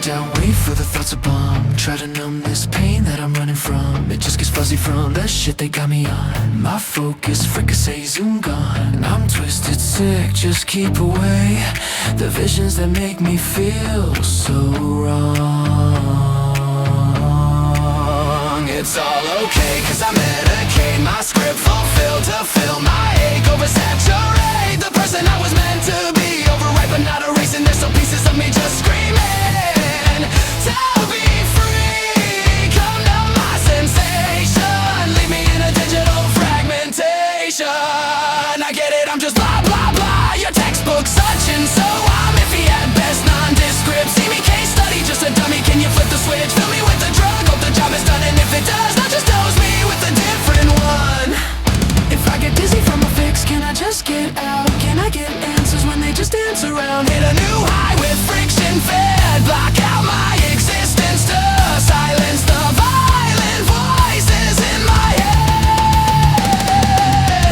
countdown, wait for the thoughts to bomb. Try to numb this pain that I'm running from. It just gets fuzzy from the shit they got me on. My focus, fricassee, zoom gone. I'm twisted, sick, just keep away the visions that make me feel so wrong. It's all okay, cause I medicate. My script fulfilled to fill my ache. Oversaturate the person I was meant to be. Overwrite but not erasing. There's some pieces of me just screaming to be free. Come to my sensation. Leave me in a digital fragmentation. I get it, I'm just blah blah blah. Your textbook such and so. I'm iffy at best, non-descript. See me case study, just a dummy. Can you flip the switch? Fill me with the drug, hope the job is done. And if it does, not just dose me with a different one. If I get dizzy from a fix, can I just get out? Can I get answers when they just dance around? Hit a new high with friction fed. Block out my existence to silence the violent voices in my head.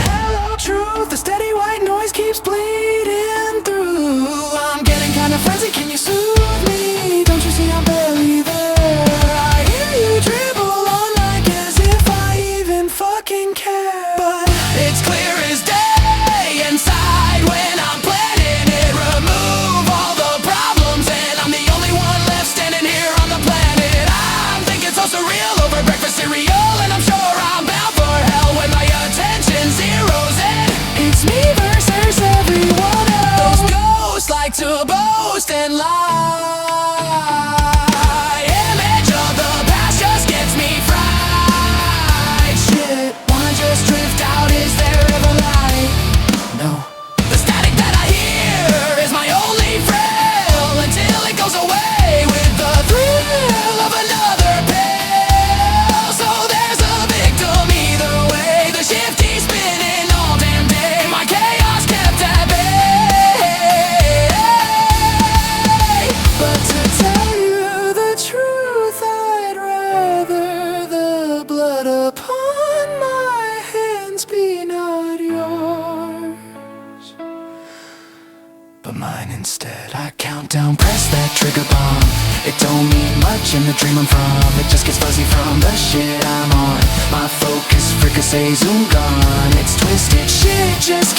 Hello truth, the steady white noise keeps bleeding through. I'm getting kinda frenzied, can you soothe me? Don't you see I'm barely there? I hear you dribble on like as if I even fucking care. But it's clear as day inside when I'm planning it. Remove all the problems and I'm the only one left standing here on the planet. I'm thinking so surreal over breakfast cereal, and I'm sure I'm bound for hell when my attention zeroes in. It's me versus everyone else. Those ghosts like to boast and lie. Image of the past just gets me fried. Shit, wanna just drift out, is there ever light? No. The static that I hear is my only thrill until it goes away with the thrill of another pill. So there's a victim either way. The shifty spinning all damn day. My chaos kept at bay. But to tell you the truth, I'd rather the blood upon my hands be not yours, but mine instead. I count down, press that trigger bomb. It don't mean much in the dream I'm from. It just gets fuzzy from the shit I'm on. My focus, fricassee, zoom gone. It's twisted shit, just